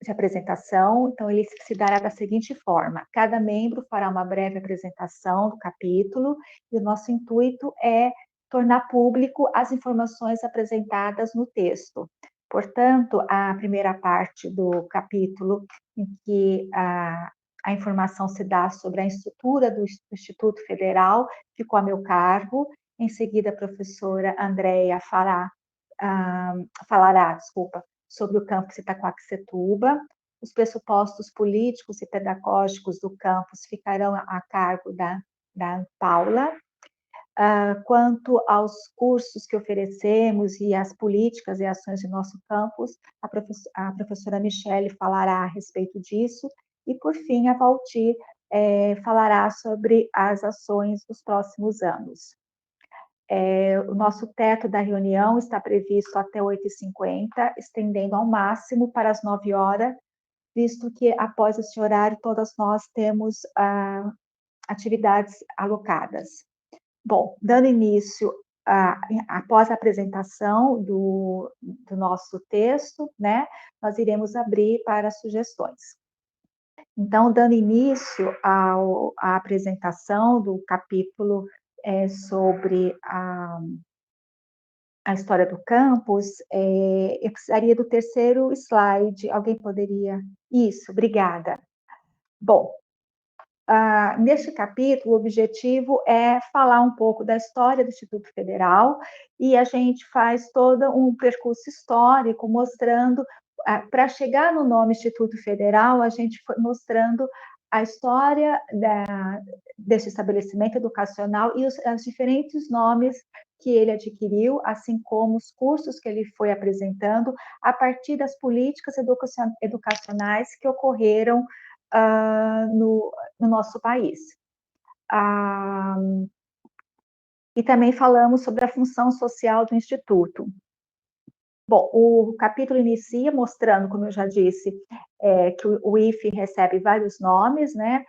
de apresentação, então ele se dará da seguinte forma: cada membro fará uma breve apresentação do capítulo, e o nosso intuito é tornar público as informações apresentadas no texto. Portanto, a primeira parte do capítulo, em que a informação se dá sobre a estrutura do Instituto Federal, ficou a meu cargo. Em seguida, a professora Andréia falará, sobre o campus Itaquaquecetuba. Os pressupostos políticos e pedagógicos do campus ficarão a cargo da Paula. Quanto aos cursos que oferecemos e as políticas e ações de nosso campus, a professora Michele falará a respeito disso, e, por fim, a Valtir falará sobre as ações dos próximos anos. O nosso teto da reunião está previsto até 8h50, estendendo ao máximo para as 9 horas, visto que após esse horário todas nós temos atividades alocadas. Bom, dando início, após a apresentação do nosso texto, né, nós iremos abrir para sugestões. Então, dando início à apresentação do capítulo sobre a história do campus, eu precisaria do terceiro slide. Alguém poderia? Isso, obrigada. Bom, neste capítulo, o objetivo é falar um pouco da história do Instituto Federal, e a gente faz todo um percurso histórico mostrando, para chegar no nome Instituto Federal, a gente foi mostrando a história desse estabelecimento educacional e os diferentes nomes que ele adquiriu, assim como os cursos que ele foi apresentando a partir das políticas educacionais que ocorreram no nosso país. E também falamos sobre a função social do Instituto. Bom, o capítulo inicia mostrando, como eu já disse, que o IFE recebe vários nomes, né?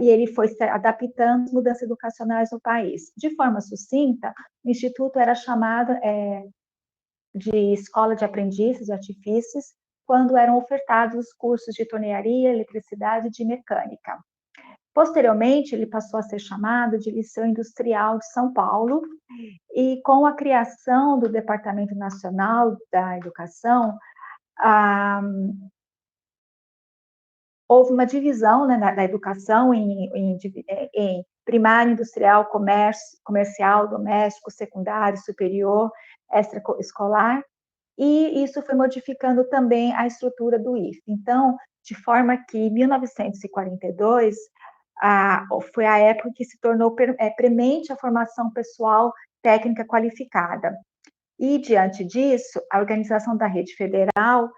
E ele foi se adaptando às mudanças educacionais no país. De forma sucinta, o Instituto era chamado de Escola de Aprendizes e Artifícios, quando eram ofertados os cursos de tornearia, eletricidade e de mecânica. Posteriormente, ele passou a ser chamado de Liceu Industrial de São Paulo, e com a criação do Departamento Nacional da Educação, houve uma divisão, né, da educação em primário, industrial, comercial, doméstico, secundário, superior, extraescolar, e isso foi modificando também a estrutura do IFE. Então, de forma que, em 1942, foi a época que se tornou premente a formação pessoal técnica qualificada. E, diante disso, a organização da rede federal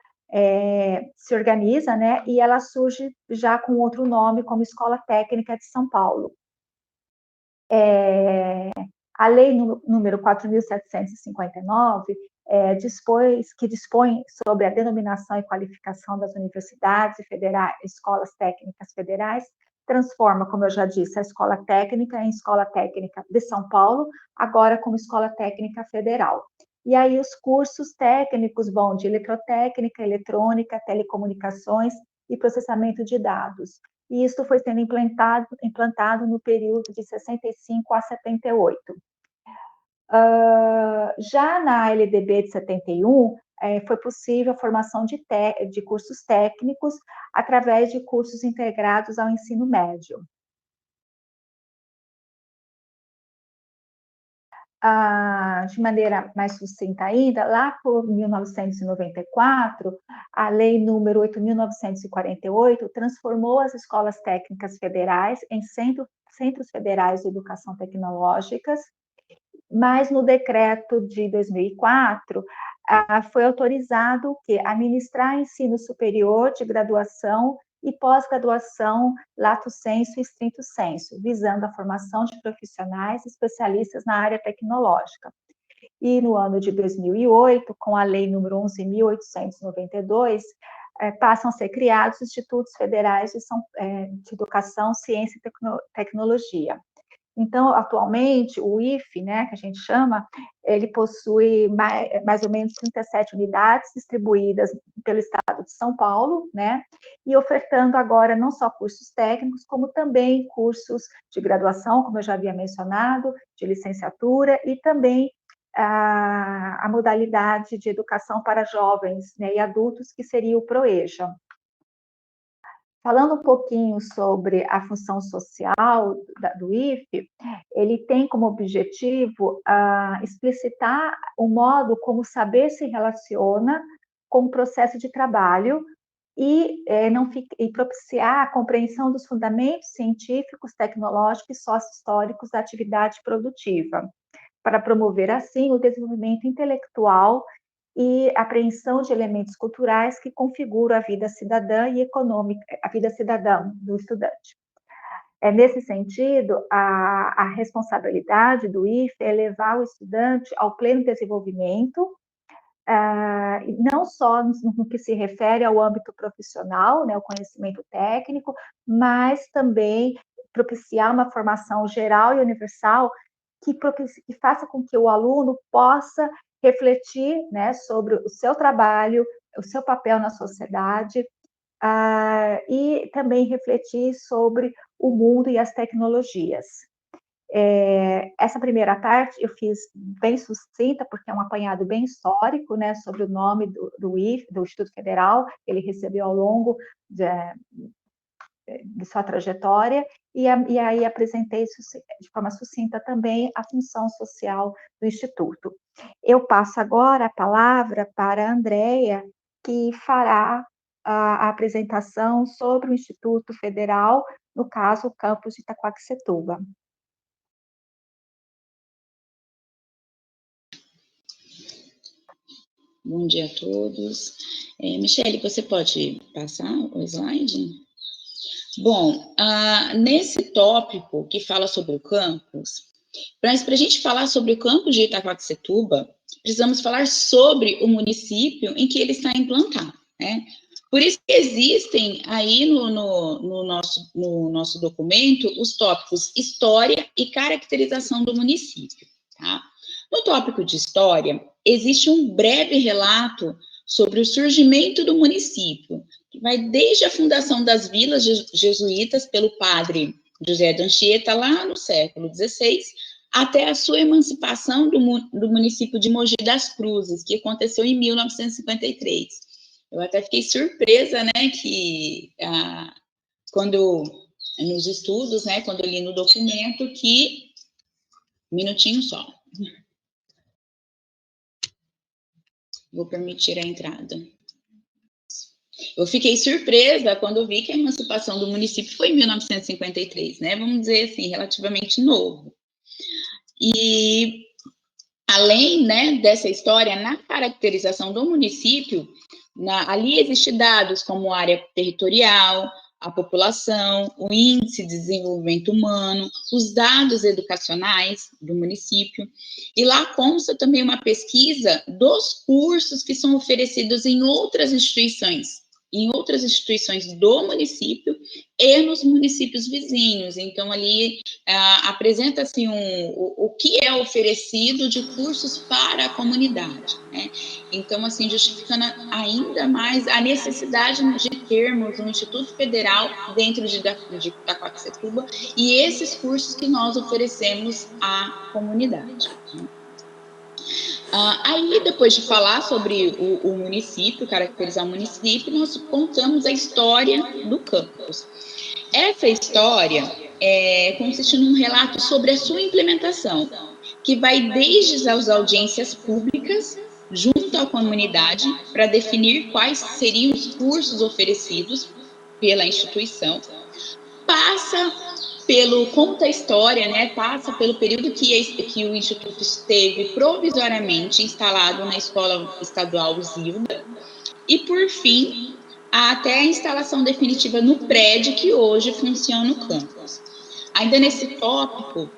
se organiza, né, e ela surge já com outro nome, como Escola Técnica de São Paulo. A lei número 4.759 dispõe sobre a denominação e qualificação das universidades e escolas técnicas federais, transforma, como eu já disse, a Escola Técnica em Escola Técnica de São Paulo, agora como Escola Técnica Federal. E aí os cursos técnicos vão de eletrotécnica, eletrônica, telecomunicações e processamento de dados. E isso foi sendo implantado no período de 65 a 78. Já na LDB de 71, foi possível a formação de cursos técnicos através de cursos integrados ao ensino médio. De maneira mais sucinta ainda, lá por 1994, a Lei número 8.948 transformou as escolas técnicas federais em centros federais de educação tecnológicas, mas no decreto de 2004, foi autorizado que administrar ensino superior de graduação e pós-graduação lato sensu e stricto sensu, visando a formação de profissionais especialistas na área tecnológica. E no ano de 2008, com a lei número 11.892, passam a ser criados institutos federais de educação, ciência e tecnologia. Então, atualmente, o IFE, né, que a gente chama, ele possui mais ou menos 37 unidades distribuídas pelo estado de São Paulo, né, e ofertando agora não só cursos técnicos, como também cursos de graduação, como eu já havia mencionado, de licenciatura, e também a modalidade de educação para jovens, né, e adultos, que seria o ProEja. Falando um pouquinho sobre a função social do IFE, ele tem como objetivo explicitar o modo como o saber se relaciona com o processo de trabalho e, e propiciar a compreensão dos fundamentos científicos, tecnológicos e sócio-históricos da atividade produtiva, para promover, assim, o desenvolvimento intelectual e apreensão de elementos culturais que configuram a vida cidadã e econômica, a vida cidadã do estudante. Nesse sentido, a responsabilidade do IFE é levar o estudante ao pleno desenvolvimento, não só no que se refere ao âmbito profissional, né, o conhecimento técnico, mas também propiciar uma formação geral e universal que faça com que o aluno possa refletir, né, sobre o seu trabalho, o seu papel na sociedade, e também refletir sobre o mundo e as tecnologias. Essa primeira parte eu fiz bem sucinta, porque é um apanhado bem histórico, né, sobre o nome do IFE, do Instituto Federal, ele recebeu ao longo de sua trajetória, e aí apresentei de forma sucinta também a função social do Instituto. Eu passo agora a palavra para a Andrea, que fará a apresentação sobre o Instituto Federal, no caso, o campus de Itaquaquecetuba. Bom dia a todos. Michele, você pode passar o slide? Bom, nesse tópico que fala sobre o campus, para a gente falar sobre o campus de Itaquaquecetuba, precisamos falar sobre o município em que ele está implantado, né? Por isso que existem aí no nosso documento os tópicos História e Caracterização do município, tá? No tópico de História, existe um breve relato sobre o surgimento do município, que vai desde a fundação das vilas jesuítas pelo padre José de Anchieta, lá no século XVI, até a sua emancipação do município de Mogi das Cruzes, que aconteceu em 1953. Eu até fiquei surpresa, né, que quando nos estudos, né, quando eu li no documento, que... Um minutinho só. Vou permitir a entrada. Eu fiquei surpresa quando vi que a emancipação do município foi em 1953, né? Vamos dizer assim, relativamente novo. E além, né, dessa história, na caracterização do município, ali existem dados como área territorial, a população, o índice de desenvolvimento humano, os dados educacionais do município, e lá consta também uma pesquisa dos cursos que são oferecidos em outras instituições do município e nos municípios vizinhos. Então, ali apresenta-se o que é oferecido de cursos para a comunidade, né? Então, assim, justificando ainda mais a necessidade de termos um Instituto Federal dentro de Itaquaquecetuba e esses cursos que nós oferecemos à comunidade, né? Aí, depois de falar sobre o município, caracterizar o município, nós contamos a história do campus. Essa história consiste num relato sobre a sua implementação, que vai desde as audiências públicas, junto à comunidade, para definir quais seriam os cursos oferecidos pela instituição, conta a história, né? Passa pelo período que o Instituto esteve provisoriamente instalado na Escola Estadual Zilda, e, por fim, até a instalação definitiva no prédio que hoje funciona no campus. Ainda nesse tópico,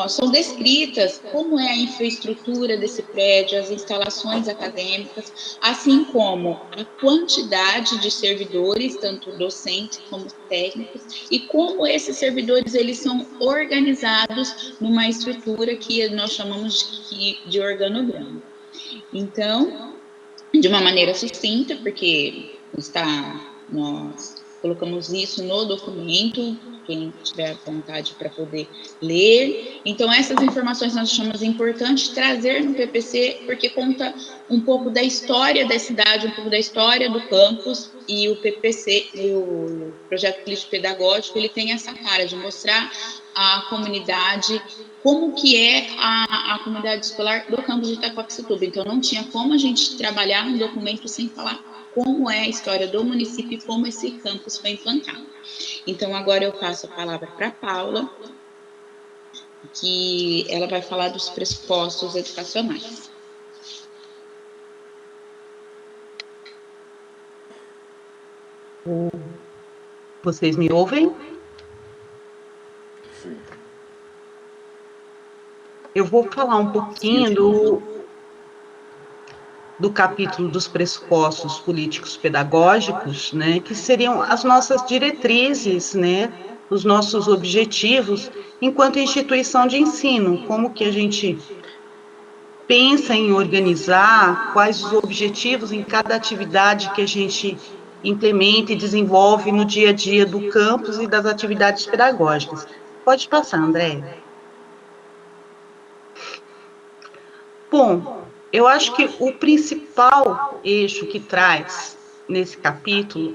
são descritas como é a infraestrutura desse prédio, as instalações acadêmicas, assim como a quantidade de servidores, tanto docentes como técnicos, e como esses servidores eles são organizados numa estrutura que nós chamamos de organograma. Então, de uma maneira sucinta, porque nós colocamos isso no documento, quem tiver vontade para poder ler. Então, essas informações nós achamos importante trazer no PPC, porque conta um pouco da história da cidade, um pouco da história do campus, e o PPC, o Projeto Político Pedagógico, ele tem essa cara de mostrar a comunidade, como que é a comunidade escolar do campus de Itaquaquecetuba. Então, não tinha como a gente trabalhar um documento sem falar como é a história do município e como esse campus foi implantado. Então, agora eu passo a palavra para a Paula, que ela vai falar dos pressupostos educacionais. Vocês me ouvem? Sim. Eu vou falar um pouquinho do capítulo dos pressupostos políticos pedagógicos, né, que seriam as nossas diretrizes, né, os nossos objetivos enquanto instituição de ensino, como que a gente pensa em organizar, quais os objetivos em cada atividade que a gente implementa e desenvolve no dia a dia do campus e das atividades pedagógicas. Pode passar, André. Bom, eu acho que o principal eixo que traz nesse capítulo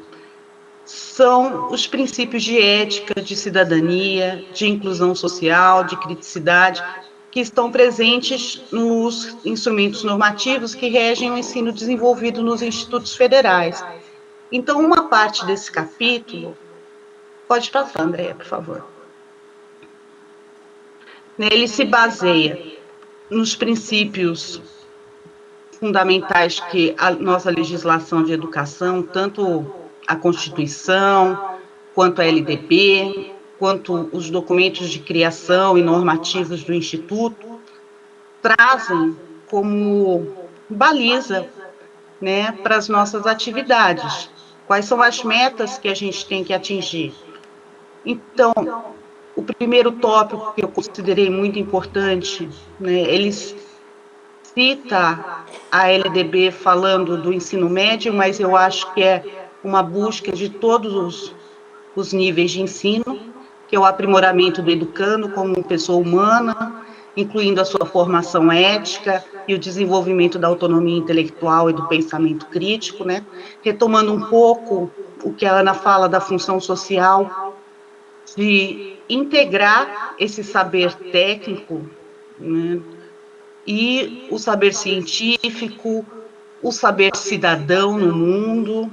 são os princípios de ética, de cidadania, de inclusão social, de criticidade, que estão presentes nos instrumentos normativos que regem o ensino desenvolvido nos institutos federais. Então, uma parte desse capítulo, pode passar, Andréia, por favor. Ele se baseia nos princípios fundamentais que a nossa legislação de educação, tanto a Constituição, quanto a LDB, quanto os documentos de criação e normativos do Instituto, trazem como baliza, né, para as nossas atividades. Quais são as metas que a gente tem que atingir? Então, o primeiro tópico que eu considerei muito importante, né, eles cita a LDB falando do ensino médio, mas eu acho que é uma busca de todos os níveis de ensino, que é o aprimoramento do educando como pessoa humana, incluindo a sua formação ética e o desenvolvimento da autonomia intelectual e do pensamento crítico, né? Retomando um pouco o que a Ana fala da função social, de integrar esse saber técnico, né, e o saber científico, o saber cidadão no mundo,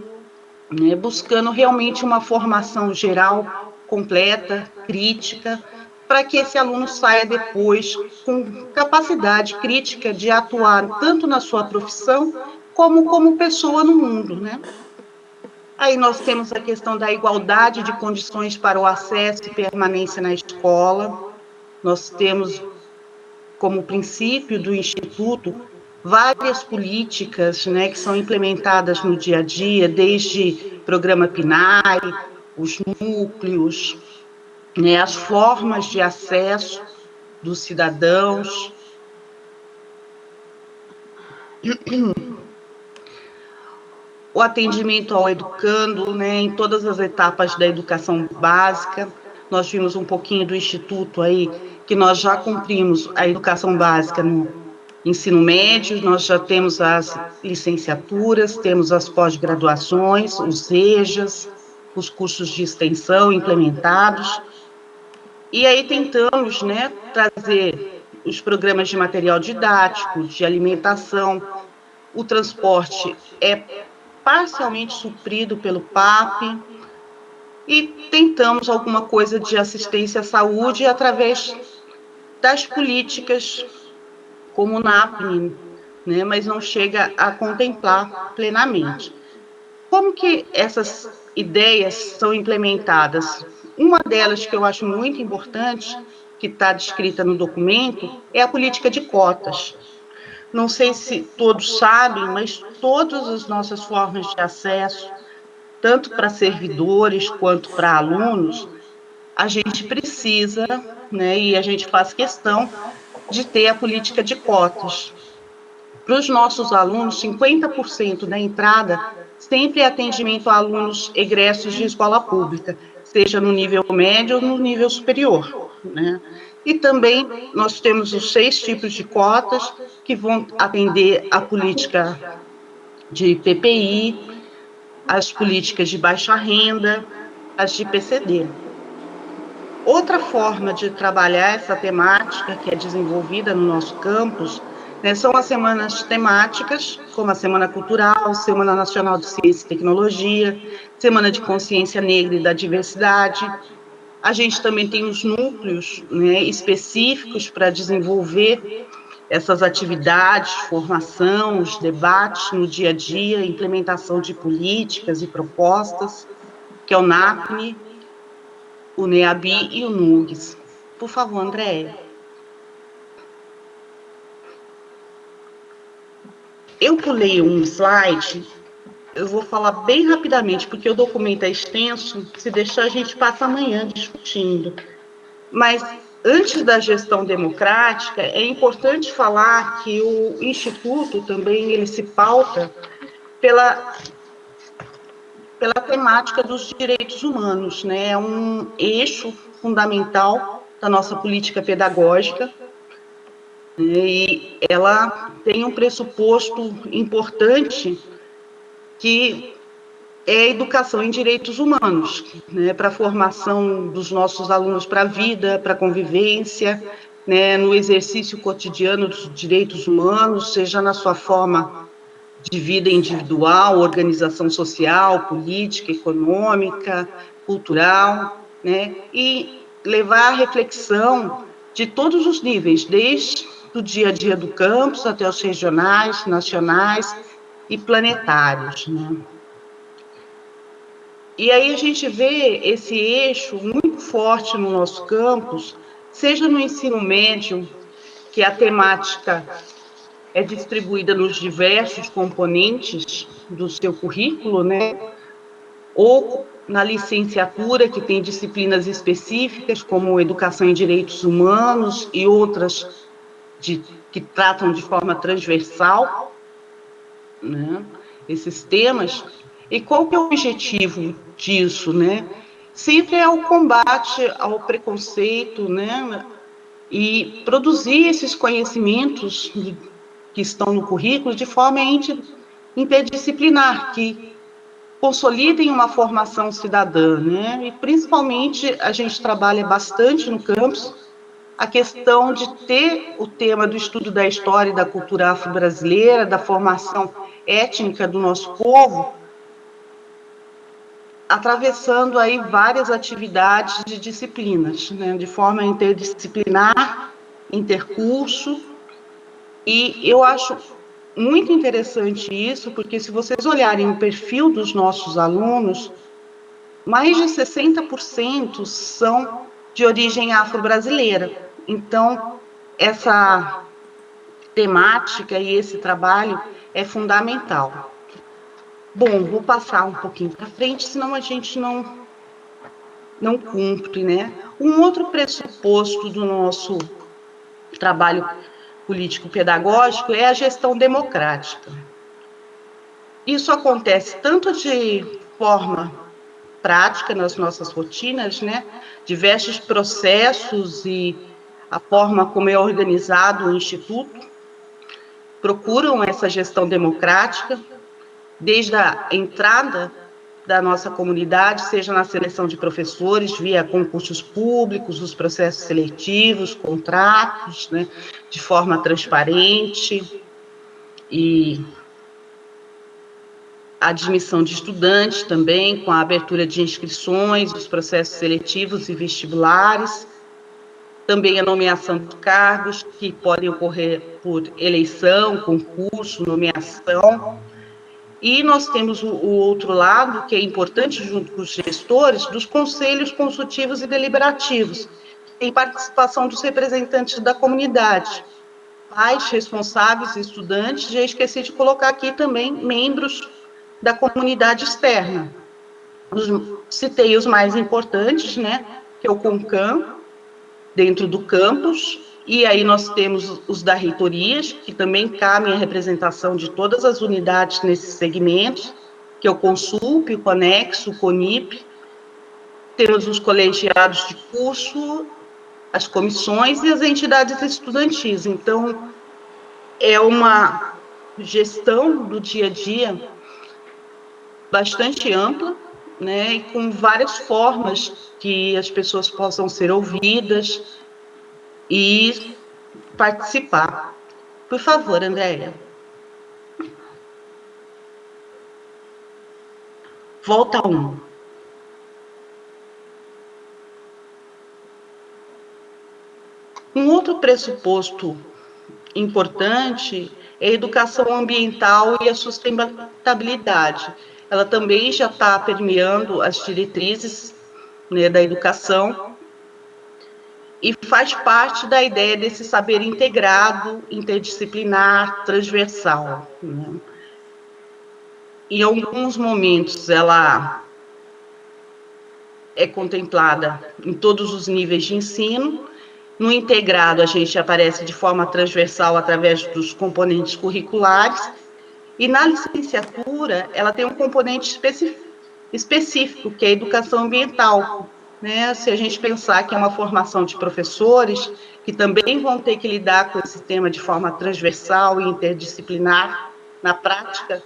né, buscando realmente uma formação geral, completa, crítica, para que esse aluno saia depois com capacidade crítica de atuar tanto na sua profissão como pessoa no mundo, né? Aí nós temos a questão da igualdade de condições para o acesso e permanência na escola. Nós temos como princípio do Instituto várias políticas, né, que são implementadas no dia a dia, desde programa PNAE, os núcleos, né, as formas de acesso dos cidadãos. O atendimento ao educando, né, em todas as etapas da educação básica. Nós vimos um pouquinho do Instituto aí, que nós já cumprimos a educação básica no ensino médio, nós já temos as licenciaturas, temos as pós-graduações, os EJAs, os cursos de extensão implementados. E aí tentamos, né, trazer os programas de material didático, de alimentação. O transporte é parcialmente suprido pelo PAP, e tentamos alguma coisa de assistência à saúde através das políticas como o NAPNE, né, mas não chega a contemplar plenamente. Como que essas ideias são implementadas? Uma delas que eu acho muito importante, que está descrita no documento é a política de cotas. Não sei se todos sabem, mas todas as nossas formas de acesso, tanto para servidores quanto para alunos, a gente precisa, né, e a gente faz questão de ter a política de cotas. Para os nossos alunos, 50% da entrada sempre é atendimento a alunos egressos de escola pública, seja no nível médio ou no nível superior, né? E também nós temos os 6 tipos de cotas que vão atender a política de PPI, as políticas de baixa renda, as de PCD. Outra forma de trabalhar essa temática que é desenvolvida no nosso campus, né, são as semanas temáticas, como a Semana Cultural, Semana Nacional de Ciência e Tecnologia, Semana de Consciência Negra e da Diversidade. A gente também tem os núcleos, né, específicos para desenvolver essas atividades, formação, os debates no dia a dia, implementação de políticas e propostas, que é o NAPNE, o NEABI e o NUGS. Por favor, Andréia. Eu pulei um slide, eu vou falar bem rapidamente, porque o documento é extenso, se deixar a gente passa amanhã discutindo. Mas, antes da gestão democrática, é importante falar que o Instituto também ele se pauta pela temática dos direitos humanos, né? É um eixo fundamental da nossa política pedagógica, e ela tem um pressuposto importante que é a educação em direitos humanos, né, para a formação dos nossos alunos para a vida, para a convivência, né, no exercício cotidiano dos direitos humanos, seja na sua forma de vida individual, organização social, política, econômica, cultural, né, e levar a reflexão de todos os níveis, desde o dia a dia do campus até os regionais, nacionais e planetários, né. E aí a gente vê esse eixo muito forte no nosso campus, seja no ensino médio, que a temática é distribuída nos diversos componentes do seu currículo, né? Ou na licenciatura, que tem disciplinas específicas, como educação em direitos humanos e outras que tratam de forma transversal, né, esses temas. E qual que é o objetivo disso, né? Sempre é o combate ao preconceito, né? E produzir esses conhecimentos que estão no currículo de forma interdisciplinar, que consolidem uma formação cidadã, né? E principalmente a gente trabalha bastante no campus a questão de ter o tema do estudo da história e da cultura afro-brasileira, da formação étnica do nosso povo, atravessando aí várias atividades de disciplinas, né, de forma interdisciplinar, intercurso, e eu acho muito interessante isso, porque se vocês olharem o perfil dos nossos alunos, mais de 60% são de origem afro-brasileira. Então, essa temática e esse trabalho é fundamental. Bom, vou passar um pouquinho para frente, senão a gente não cumpre, né? Um outro pressuposto do nosso trabalho político-pedagógico é a gestão democrática. Isso acontece tanto de forma prática nas nossas rotinas, né? Diversos processos e a forma como é organizado o Instituto procuram essa gestão democrática, desde a entrada da nossa comunidade, seja na seleção de professores, via concursos públicos, os processos seletivos, contratos, né, de forma transparente, e a admissão de estudantes também, com a abertura de inscrições, os processos seletivos e vestibulares, também a nomeação de cargos, que podem ocorrer por eleição, concurso, nomeação. E nós temos o outro lado, que é importante, junto com os gestores, dos conselhos consultivos e deliberativos, tem participação dos representantes da comunidade, pais, responsáveis, estudantes, já esqueci de colocar aqui também membros da comunidade externa. Citei os mais importantes, né, que é o CONCAM, dentro do campus, e aí nós temos os da reitorias, que também cabem a representação de todas as unidades nesses segmentos, que é o CONSUP, o CONEXO, o CONIP, temos os colegiados de curso, as comissões e as entidades estudantis. Então, é uma gestão do dia a dia bastante ampla, né, e com várias formas que as pessoas possam ser ouvidas e participar. Por favor, Andréia. Volta 1. Um outro pressuposto importante é a educação ambiental e a sustentabilidade. Ela também já está permeando as diretrizes, né, da educação e faz parte da ideia desse saber integrado, interdisciplinar, transversal, né? Em alguns momentos, ela é contemplada em todos os níveis de ensino. No integrado, a gente aparece de forma transversal através dos componentes curriculares. E na licenciatura, ela tem um componente específico, que é a educação ambiental, né? Se a gente pensar que é uma formação de professores, que também vão ter que lidar com esse tema de forma transversal e interdisciplinar na prática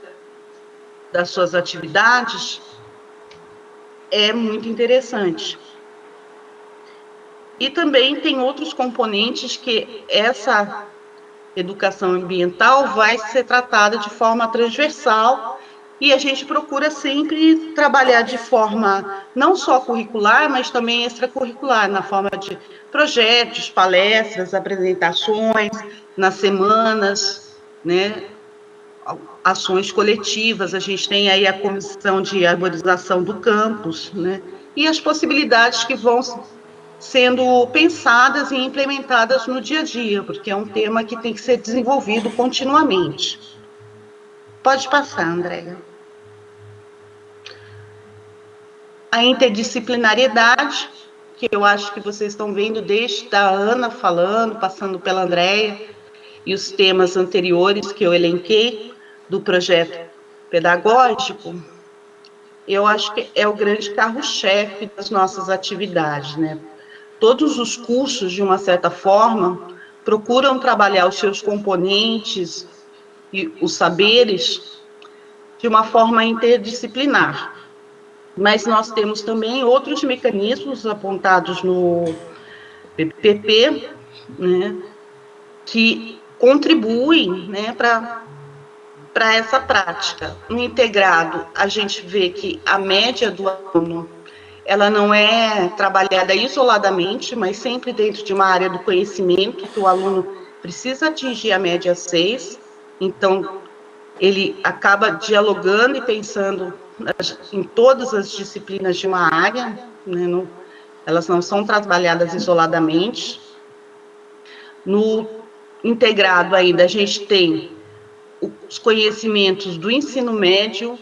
das suas atividades, é muito interessante. E também tem outros componentes que essa educação ambiental vai ser tratada de forma transversal e a gente procura sempre trabalhar de forma não só curricular, mas também extracurricular, na forma de projetos, palestras, apresentações, nas semanas, né? Ações coletivas, a gente tem aí a comissão de arborização do campus, né? E as possibilidades que vão sendo pensadas e implementadas no dia a dia, porque é um tema que tem que ser desenvolvido continuamente. Pode passar, Andréia. A interdisciplinariedade, que eu acho que vocês estão vendo desde a Ana falando, passando pela Andréia, e os temas anteriores que eu elenquei do projeto pedagógico, eu acho que é o grande carro-chefe das nossas atividades, né? Todos os cursos, de uma certa forma, procuram trabalhar os seus componentes e os saberes de uma forma interdisciplinar. Mas nós temos também outros mecanismos apontados no PPP, né, que contribuem, né, para essa prática. No integrado, a gente vê que a média do aluno, ela não é trabalhada isoladamente, mas sempre dentro de uma área do conhecimento, que o aluno precisa atingir a média 6, então ele acaba dialogando e pensando em todas as disciplinas de uma área, né, elas não são trabalhadas isoladamente. No integrado ainda, a gente tem os conhecimentos do ensino médio,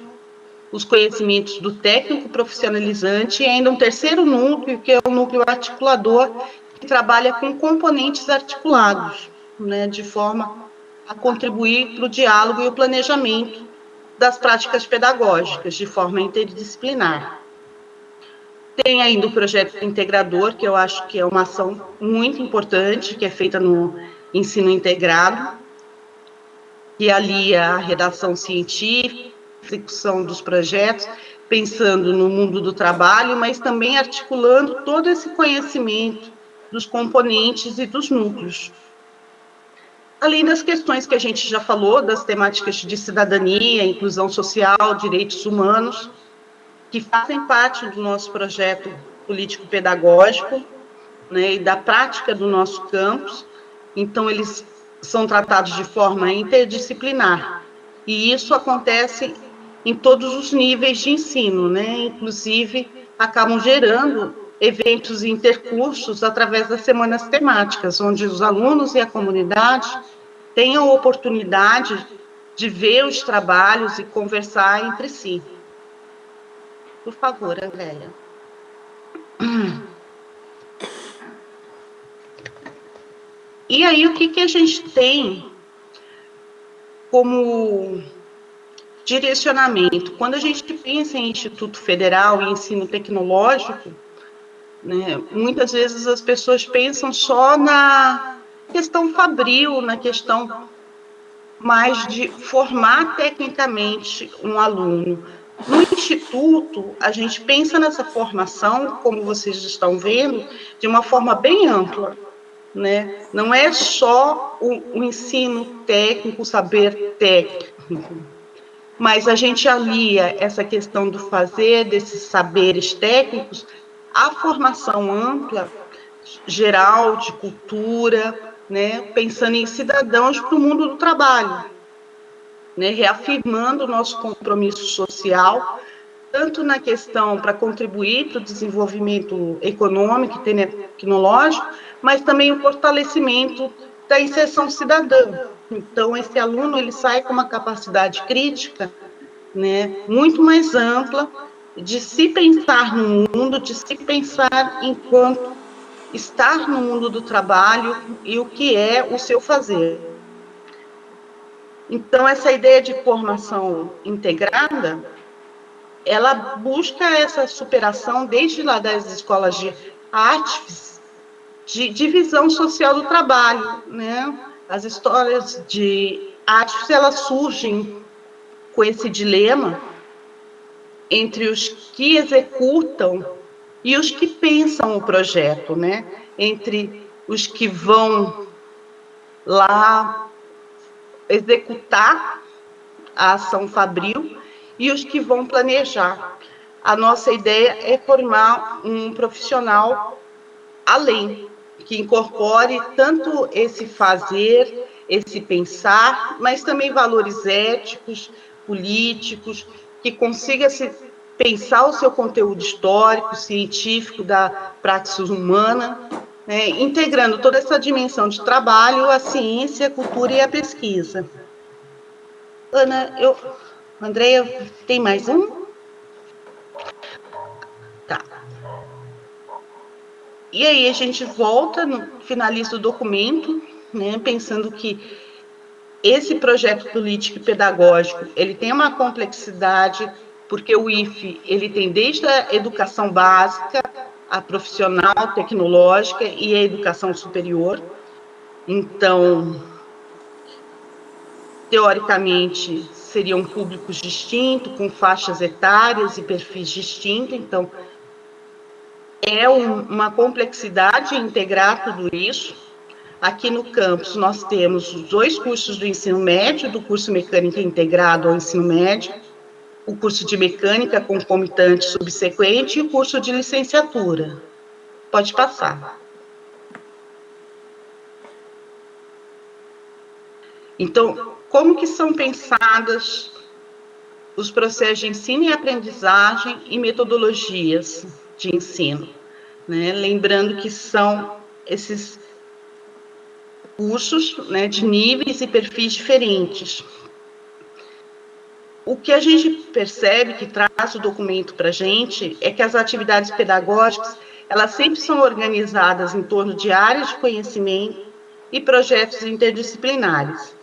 os conhecimentos do técnico profissionalizante e ainda um terceiro núcleo, que é o núcleo articulador, que trabalha com componentes articulados, né, de forma a contribuir para o diálogo e o planejamento das práticas pedagógicas, de forma interdisciplinar. Tem ainda o projeto integrador, que eu acho que é uma ação muito importante, que é feita no ensino integrado, que alia a redação científica, execução dos projetos, pensando no mundo do trabalho, mas também articulando todo esse conhecimento dos componentes e dos núcleos. Além das questões que a gente já falou, das temáticas de cidadania, inclusão social, direitos humanos, que fazem parte do nosso projeto político-pedagógico, né, e da prática do nosso campus. Então, eles são tratados de forma interdisciplinar. E isso acontece em todos os níveis de ensino, né? Inclusive, acabam gerando eventos e intercursos através das semanas temáticas, onde os alunos e a comunidade tenham a oportunidade de ver os trabalhos e conversar entre si. Por favor, Andréia. E aí, o que a gente tem como direcionamento? Quando a gente pensa em Instituto Federal e ensino tecnológico, né, muitas vezes as pessoas pensam só na questão fabril, na questão mais de formar tecnicamente um aluno. No Instituto, a gente pensa nessa formação, como vocês estão vendo, de uma forma bem ampla, né? Não é só o ensino técnico, o saber técnico, mas a gente alia essa questão do fazer, desses saberes técnicos, à formação ampla, geral, de cultura, né? Pensando em cidadãos para o mundo do trabalho, né? Reafirmando o nosso compromisso social, tanto na questão para contribuir para o desenvolvimento econômico e tecnológico, mas também o fortalecimento da inserção cidadã. Então, esse aluno ele sai com uma capacidade crítica, né, muito mais ampla, de se pensar no mundo, de se pensar enquanto estar no mundo do trabalho e o que é o seu fazer. Então, essa ideia de formação integrada, ela busca essa superação desde lá das escolas de artes, de divisão social do trabalho, né? As histórias de artes, elas surgem com esse dilema entre os que executam e os que pensam o projeto, né? Entre os que vão lá executar a ação fabril e os que vão planejar. A nossa ideia é formar um profissional além, que incorpore tanto esse fazer, esse pensar, mas também valores éticos, políticos, que consiga se pensar o seu conteúdo histórico, científico da praxis humana, né, integrando toda essa dimensão de trabalho, a ciência, a cultura e a pesquisa. Ana, Andréia, tem mais um? Tá. E aí a gente volta, finaliza o documento, né, pensando que esse projeto político e pedagógico, ele tem uma complexidade, porque o IFE, ele tem desde a educação básica, a profissional, tecnológica e a educação superior. Então, teoricamente, seriam públicos distintos, com faixas etárias e perfis distintos. Então, é uma complexidade integrar tudo isso. Aqui no campus, nós temos os 2 cursos do ensino médio, do curso Mecânica Integrado ao ensino médio, o curso de Mecânica concomitante subsequente e o curso de licenciatura. Pode passar. Então, como que são pensadas os processos de ensino e aprendizagem e metodologias de ensino, né? Lembrando que são esses cursos, né, de níveis e perfis diferentes. O que a gente percebe, que traz o documento para a gente, é que as atividades pedagógicas, elas sempre são organizadas em torno de áreas de conhecimento e projetos interdisciplinares,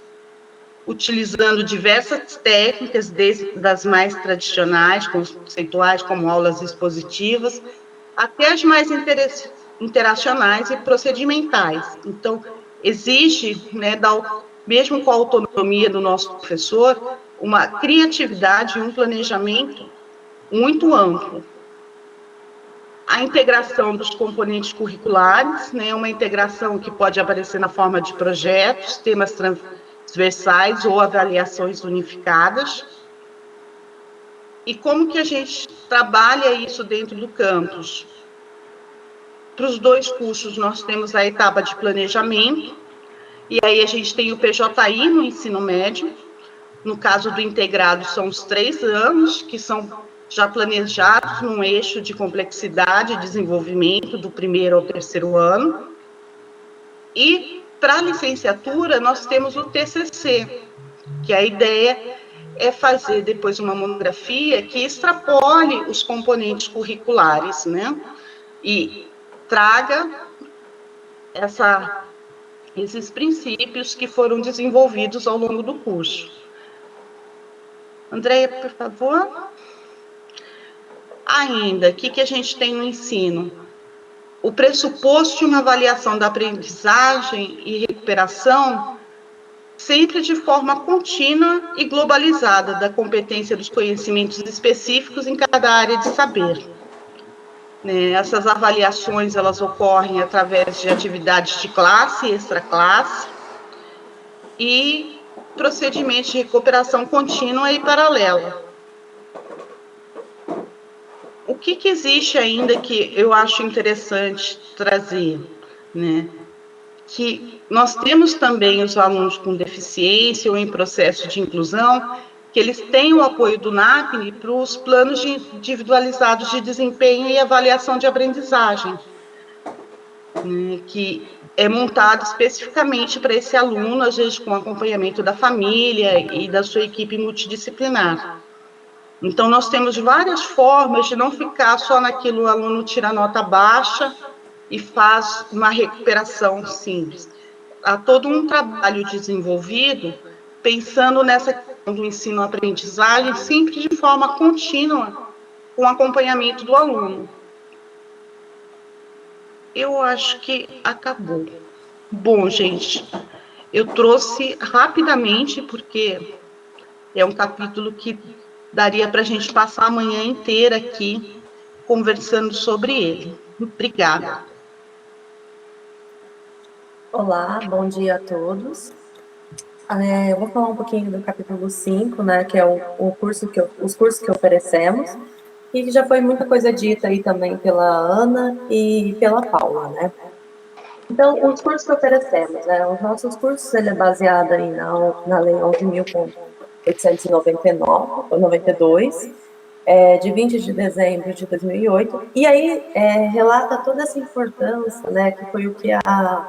utilizando diversas técnicas, desde das mais tradicionais, conceituais, como aulas expositivas, até as mais interacionais e procedimentais. Então, exige, né, mesmo com a autonomia do nosso professor, uma criatividade e um planejamento muito amplo. A integração dos componentes curriculares, né, uma integração que pode aparecer na forma de projetos, temas transversais ou avaliações unificadas. E como que a gente trabalha isso dentro do campus? Para os 2 cursos, nós temos a etapa de planejamento, e aí a gente tem o PJI no ensino médio. No caso do integrado, são os 3 anos, que são já planejados num eixo de complexidade e desenvolvimento do 1º ao 3º ano. E, para a licenciatura, nós temos o TCC, que a ideia é fazer depois uma monografia que extrapole os componentes curriculares, né? E traga esses princípios que foram desenvolvidos ao longo do curso. Andréia, por favor. Ainda, o que a gente tem no ensino? O pressuposto de uma avaliação da aprendizagem e recuperação sempre de forma contínua e globalizada da competência dos conhecimentos específicos em cada área de saber. Essas avaliações, elas ocorrem através de atividades de classe e extraclasse e procedimentos de recuperação contínua e paralela. O que existe ainda que eu acho interessante trazer, né? Que nós temos também os alunos com deficiência ou em processo de inclusão, que eles têm o apoio do NAPNE para os planos individualizados de desempenho e avaliação de aprendizagem, né, que é montado especificamente para esse aluno, às vezes com acompanhamento da família e da sua equipe multidisciplinar. Então, nós temos várias formas de não ficar só naquilo, o aluno tira nota baixa e faz uma recuperação simples. Há todo um trabalho desenvolvido pensando nessa questão do ensino-aprendizagem, sempre de forma contínua, com acompanhamento do aluno. Eu acho que acabou. Bom, gente, eu trouxe rapidamente, porque é um capítulo que daria para a gente passar a manhã inteira aqui conversando sobre ele. Obrigada. Olá, bom dia a todos. Eu vou falar um pouquinho do capítulo 5, né, que é os cursos que oferecemos, e que já foi muita coisa dita aí também pela Ana e pela Paula, né. Então, os cursos que oferecemos, né, os nossos cursos, ele é baseado aí na Lei 11.892, de 20 de dezembro de 2008, e aí relata toda essa importância, né, que foi o que a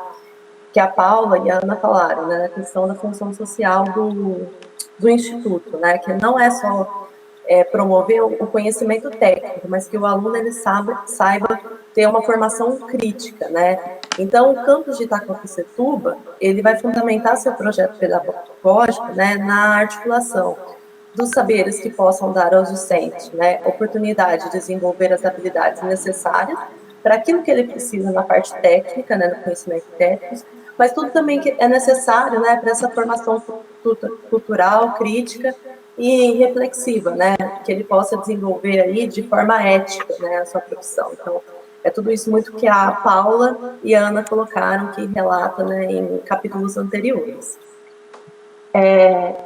Paula e a Ana falaram, né, a questão da função social do Instituto, né, que não é só promover o conhecimento técnico, mas que o aluno ele saiba ter uma formação crítica, né. Então, o campus de Itacoaticetuba, ele vai fundamentar seu projeto pedagógico, né, na articulação dos saberes que possam dar aos docentes, né, oportunidade de desenvolver as habilidades necessárias para aquilo que ele precisa na parte técnica, né, no conhecimento técnico, mas tudo também que é necessário, né, para essa formação cultural, crítica e reflexiva, né, que ele possa desenvolver aí de forma ética, né, a sua profissão. Então, é tudo isso muito que a Paula e a Ana colocaram, que relata, né, em capítulos anteriores.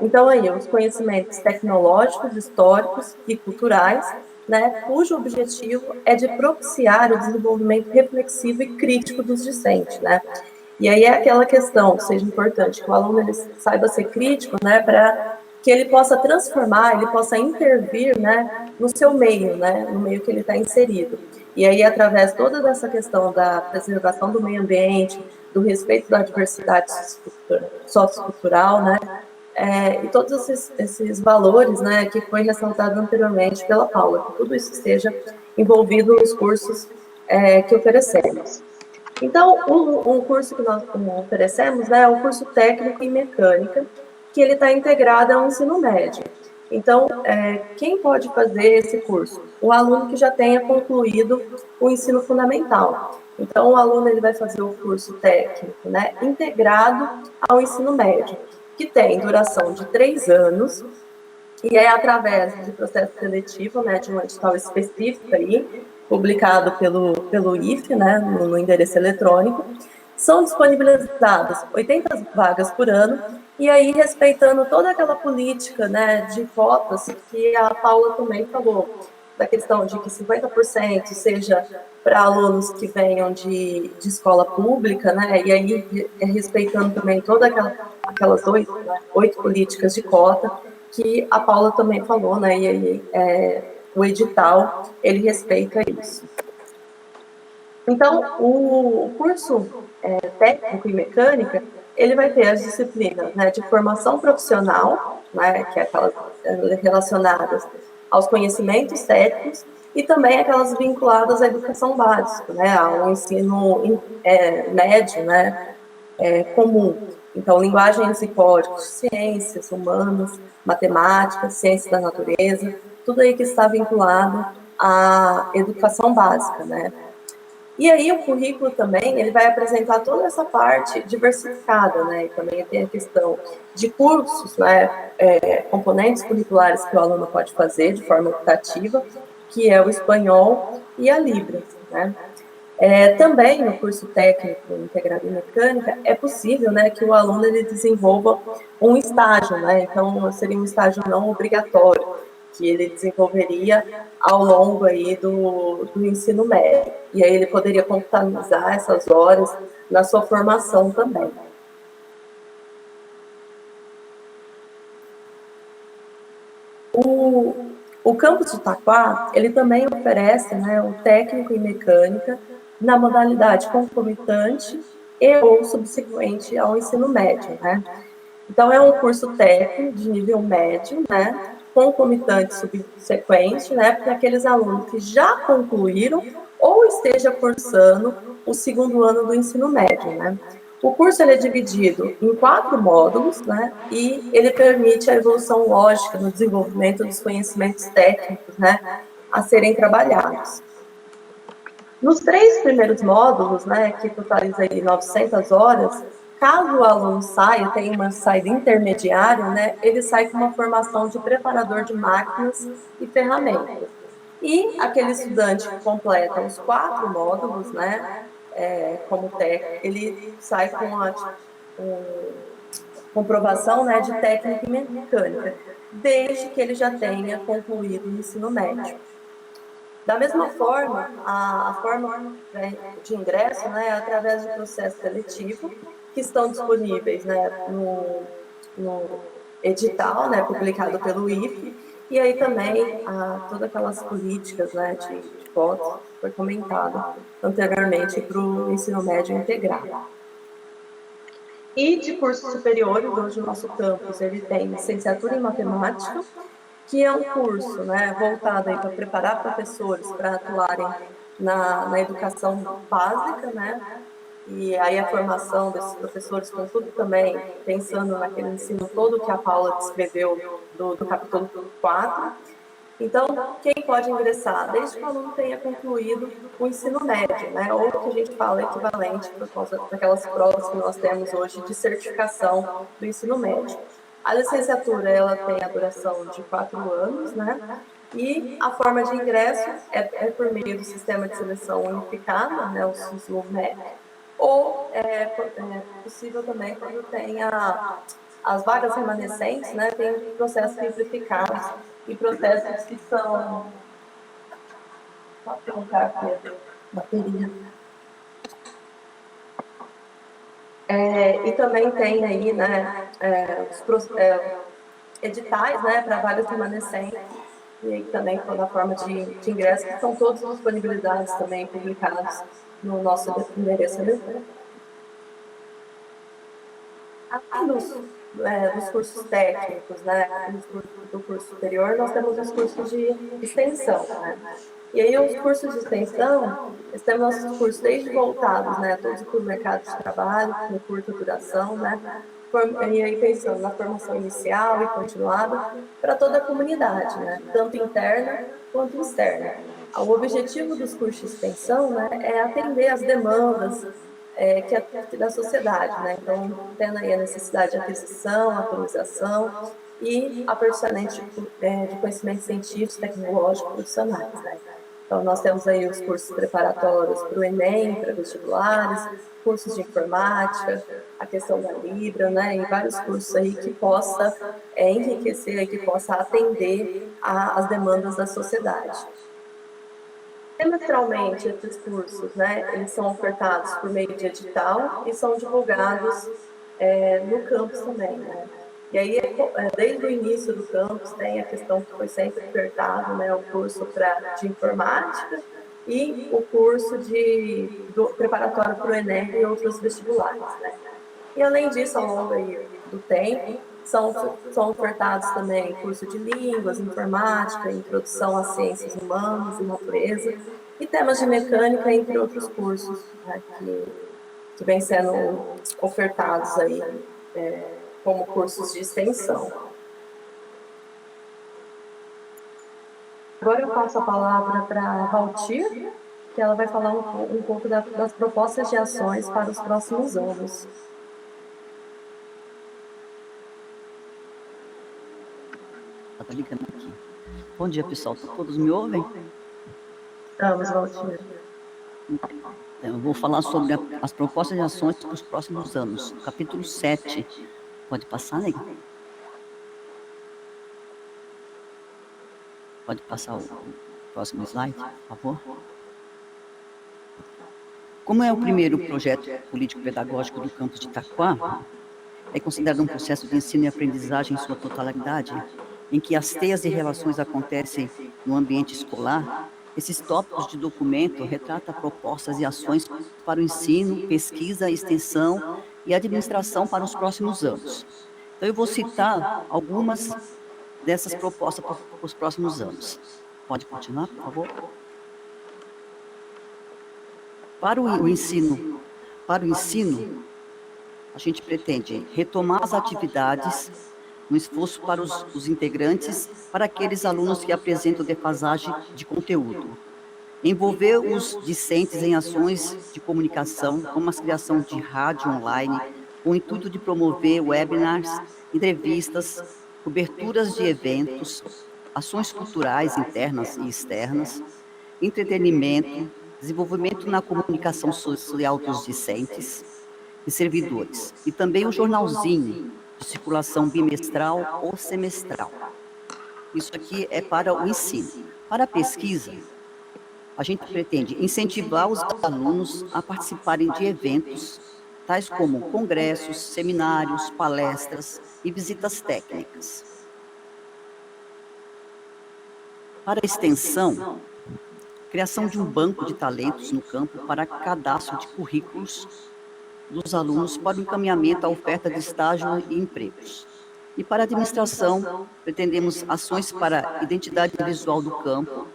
Então, aí, os conhecimentos tecnológicos, históricos e culturais, né, cujo objetivo é de propiciar o desenvolvimento reflexivo e crítico dos discentes, né. E aí é aquela questão, seja importante, que o aluno ele saiba ser crítico, né, para que ele possa transformar, ele possa intervir, né, no seu meio, né, no meio que ele está inserido. E aí, através toda dessa questão da preservação do meio ambiente, do respeito da diversidade sociocultural, né, e todos esses valores, né, que foi ressaltado anteriormente pela Paula, que tudo isso esteja envolvido nos cursos que oferecemos. Então, um curso que nós oferecemos, né, é o curso técnico em mecânica, que ele está integrado ao ensino médio. Então, quem pode fazer esse curso? O aluno que já tenha concluído o ensino fundamental. Então, o aluno ele vai fazer o curso técnico, né, integrado ao ensino médio, que tem duração de 3 anos, e é através de processo seletivo, né, de um edital específico aí, publicado pelo IFE, né, no endereço eletrônico. São disponibilizadas 80 vagas por ano, e aí respeitando toda aquela política, né, de cotas que a Paula também falou, da questão de que 50% seja para alunos que venham de escola pública, né, e aí respeitando também todas aquelas 8 políticas de cota, que a Paula também falou, né, e aí o edital, ele respeita isso. Então, o curso técnico em mecânica, ele vai ter as disciplinas, né, de formação profissional, né, que é aquelas relacionadas aos conhecimentos técnicos, e também aquelas vinculadas à educação básica, né, ao ensino médio, né, comum. Então, linguagens e códigos, ciências humanas, matemática, ciências da natureza, tudo aí que está vinculado à educação básica, né. E aí o currículo também, ele vai apresentar toda essa parte diversificada, né, e também tem a questão de cursos, né, componentes curriculares que o aluno pode fazer de forma optativa, que é o espanhol e a Libras, né. Também no curso técnico integrado em mecânica, é possível, né, que o aluno ele desenvolva um estágio, né, então seria um estágio não obrigatório, que ele desenvolveria ao longo aí do ensino médio. E aí ele poderia computabilizar essas horas na sua formação também. O campus de Itaquá, ele também oferece, né, o técnico em mecânica na modalidade concomitante e ou subsequente ao ensino médio, né? Então, é um curso técnico de nível médio, né, concomitante subsequente, né, para aqueles alunos que já concluíram ou esteja cursando o segundo ano do ensino médio, né. O curso ele é dividido em 4 módulos, né, e ele permite a evolução lógica no desenvolvimento dos conhecimentos técnicos, né, a serem trabalhados. Nos 3 primeiros módulos, né, que totaliza aí 900 horas, caso o aluno saia, tenha uma saída intermediária, né, ele sai com uma formação de preparador de máquinas e ferramentas. E aquele estudante que completa os 4 módulos, né, como técnico, ele sai com a comprovação, né, de técnica em mecânica, desde que ele já tenha concluído o ensino médio. Da mesma forma, a forma de ingresso, né, é através do processo seletivo, que estão disponíveis, né, no edital, né, publicado pelo IFE, e aí também todas aquelas políticas, né, de cotas, que foi comentado anteriormente para o ensino médio integrado. E de cursos superiores, hoje o nosso campus ele tem licenciatura em matemática, que é um curso, né, voltado para preparar professores para atuarem na educação básica, né, e aí a formação desses professores, com tudo também pensando naquele ensino todo que a Paula descreveu do capítulo 4. Então, quem pode ingressar? Desde que o aluno tenha concluído o ensino médio, né, ou que a gente fala equivalente por causa daquelas provas que nós temos hoje de certificação do ensino médio. A licenciatura, ela tem a duração de 4 anos, né? E a forma de ingresso é por meio do sistema de seleção unificada, né, o SISU-MEC, ou é possível também quando tem as vagas remanescentes, né, tem processos simplificados e processos que são... Só perguntar aqui a bateria. E também tem aí, né, editais, né, para vagas remanescentes, e aí também toda a forma de ingresso, que são todos disponibilizados também publicados no nosso endereço eletrônico. Além dos cursos técnicos, né, do curso superior, nós temos os cursos de extensão, né? E aí os cursos de extensão, nós temos nossos cursos desde voltados, né, todos para o mercado de trabalho, com curta duração, né, e aí pensando na formação inicial e continuada para toda a comunidade, né, tanto interna quanto externa. O objetivo dos cursos de extensão, né, é atender às demandas da sociedade, né, então tendo aí a necessidade de aquisição, atualização e aperfeiçoamento de conhecimentos científicos, tecnológicos, profissionais, né. Então, nós temos aí os cursos preparatórios para o Enem, para vestibulares, cursos de informática, a questão da Libra, né, e vários cursos aí que possa enriquecer, que possa atender às demandas da sociedade. Semestralmente, esses cursos, né, eles são ofertados por meio de edital e são divulgados no campus também, né. E aí, desde o início do campus, tem a questão que foi sempre ofertado, né, o curso de informática e o curso preparatório para o Enem e outros vestibulares, né? E além disso, ao longo aí do tempo, são ofertados também curso de línguas, informática, introdução às ciências humanas e natureza, e temas de mecânica, entre outros cursos, né, que vêm sendo ofertados aí como cursos de extensão. Agora eu passo a palavra para a Valtir, que ela vai falar um pouco das propostas de ações para os próximos anos. Tá ligando aqui. Bom dia, pessoal. Todos me ouvem? Estamos, Valtir. Eu vou falar sobre as propostas de ações para os próximos anos. Capítulo 7. Pode passar, Nega? Pode passar o próximo slide, por favor? Como é o primeiro projeto político-pedagógico do campus de Itaquá, é considerado um processo de ensino e aprendizagem em sua totalidade, em que as teias de relações acontecem no ambiente escolar. Esses tópicos de documento retratam propostas e ações para o ensino, pesquisa, extensão e administração para os próximos anos. Então, eu vou citar algumas dessas propostas para os próximos anos. Pode continuar, por favor? Para o ensino, a gente pretende retomar as atividades no esforço para os integrantes, para aqueles alunos que apresentam defasagem de conteúdo. Envolver os discentes em ações de comunicação, como a criação de rádio online, com o intuito de promover webinars, entrevistas, coberturas de eventos, ações culturais internas e externas, entretenimento, desenvolvimento na comunicação social dos discentes e servidores, e também o jornalzinho de circulação bimestral ou semestral. Isso aqui é para o ensino. Para a pesquisa, a gente pretende incentivar os alunos a participarem de eventos, tais como congressos, seminários, palestras e visitas técnicas. Para a extensão, criação de um banco de talentos no campo para cadastro de currículos dos alunos para o encaminhamento à oferta de estágio e empregos. E para a administração, pretendemos ações para identidade visual do campo,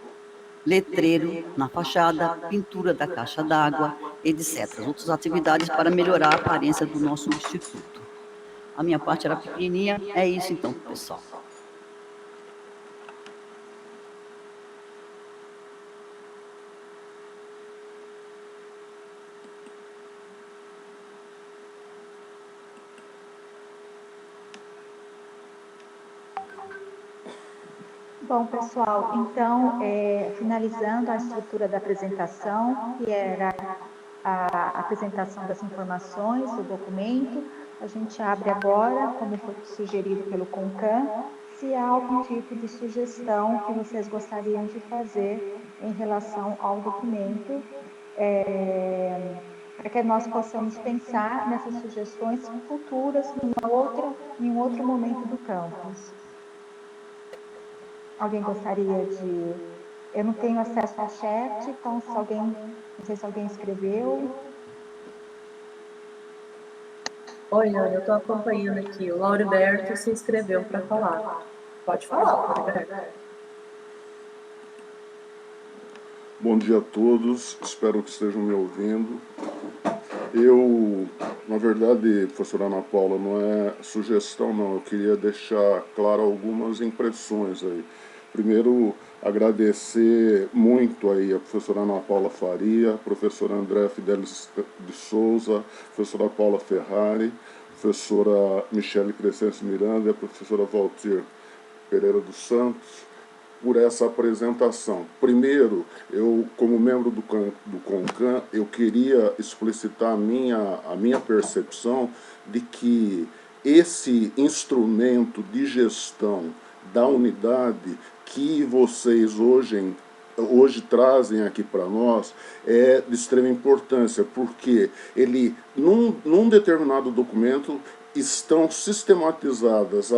letreiro na fachada, pintura da caixa d'água, etc. Outras atividades para melhorar a aparência do nosso instituto. A minha parte era pequenininha, é isso então, pessoal. Bom, pessoal, então, finalizando a estrutura da apresentação, que era a apresentação das informações do documento, a gente abre agora, como foi sugerido pelo CONCAN, se há algum tipo de sugestão que vocês gostariam de fazer em relação ao documento, para que nós possamos pensar nessas sugestões futuras em um outro momento do campus. Alguém gostaria de... Eu não tenho acesso ao chat, então se alguém... Não sei se alguém escreveu. Oi, Ana, eu estou acompanhando aqui. O Lauriberto se inscreveu para falar. Pode falar, Lauriberto. Bom dia a todos, espero que estejam me ouvindo. Eu, na verdade, professora Ana Paula, não é sugestão não, eu queria deixar claro algumas impressões aí. Primeiro, agradecer muito aí a professora Ana Paula Faria, a professora Andréa Fidelis de Souza, a professora Paula Ferrari, a professora Michele Crescencio Miranda e a professora Valtir Pereira dos Santos, por essa apresentação. Primeiro, eu, como membro do CONCAN, eu queria explicitar a minha percepção de que esse instrumento de gestão da unidade que vocês hoje trazem aqui para nós é de extrema importância, porque ele, num determinado documento, estão sistematizadas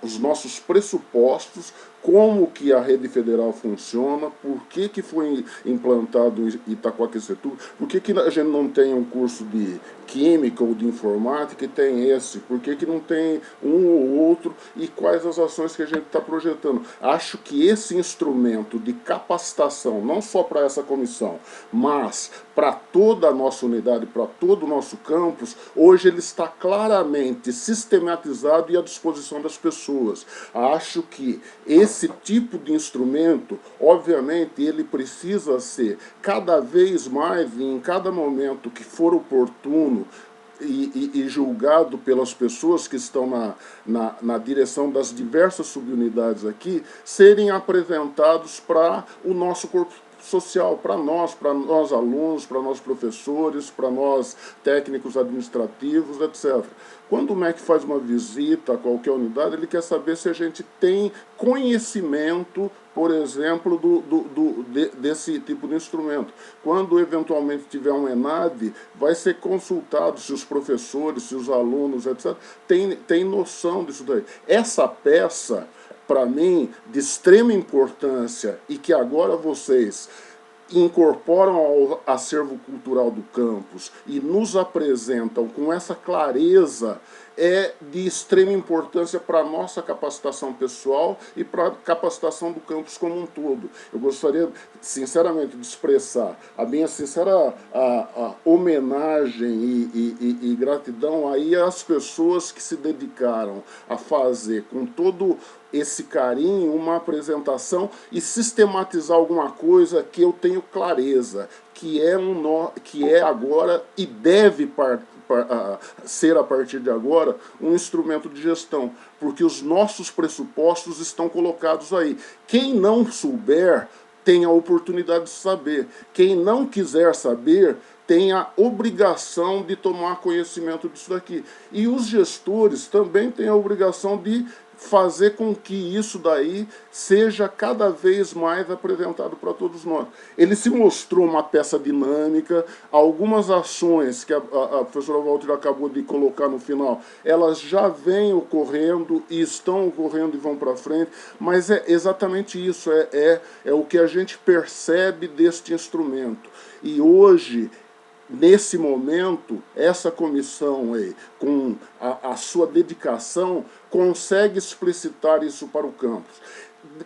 os nossos pressupostos, como que a rede federal funciona, por que foi implantado Itaquaquecetuba, por que a gente não tem um curso de química ou de informática e tem esse, por que não tem um ou outro, e quais as ações que a gente está projetando. Acho que esse instrumento de capacitação, não só para essa comissão, mas para toda a nossa unidade, para todo o nosso campus, hoje ele está claramente sistematizado e à disposição das pessoas. Acho que esse tipo de instrumento, obviamente, ele precisa ser cada vez mais, e em cada momento que for oportuno, e julgado pelas pessoas que estão na direção das diversas subunidades aqui, serem apresentados para o nosso corpo social, para nós alunos, para nós professores, para nós técnicos administrativos, etc. Quando o MEC faz uma visita a qualquer unidade, ele quer saber se a gente tem conhecimento, por exemplo, desse tipo de instrumento. Quando eventualmente tiver um ENAD, vai ser consultado se os professores, se os alunos, etc., têm noção disso daí. Essa peça, para mim, de extrema importância, e que agora vocês incorporam ao acervo cultural do campus e nos apresentam com essa clareza, é de extrema importância para a nossa capacitação pessoal e para a capacitação do campus como um todo. Eu gostaria, sinceramente, de expressar a minha sincera homenagem e gratidão aí às pessoas que se dedicaram a fazer com todo esse carinho uma apresentação e sistematizar alguma coisa que eu tenho clareza, que é agora e deve ser a partir de agora um instrumento de gestão, porque os nossos pressupostos estão colocados aí. Quem não souber tem a oportunidade de saber. Quem não quiser saber tem a obrigação de tomar conhecimento disso daqui. E os gestores também têm a obrigação de fazer com que isso daí seja cada vez mais apresentado para todos nós. Ele se mostrou uma peça dinâmica, algumas ações que a professora Walter acabou de colocar no final, elas já vêm ocorrendo e estão ocorrendo e vão para frente, mas é exatamente isso, é o que a gente percebe deste instrumento. E hoje, nesse momento, essa comissão aí, com a sua dedicação, consegue explicitar isso para o campus.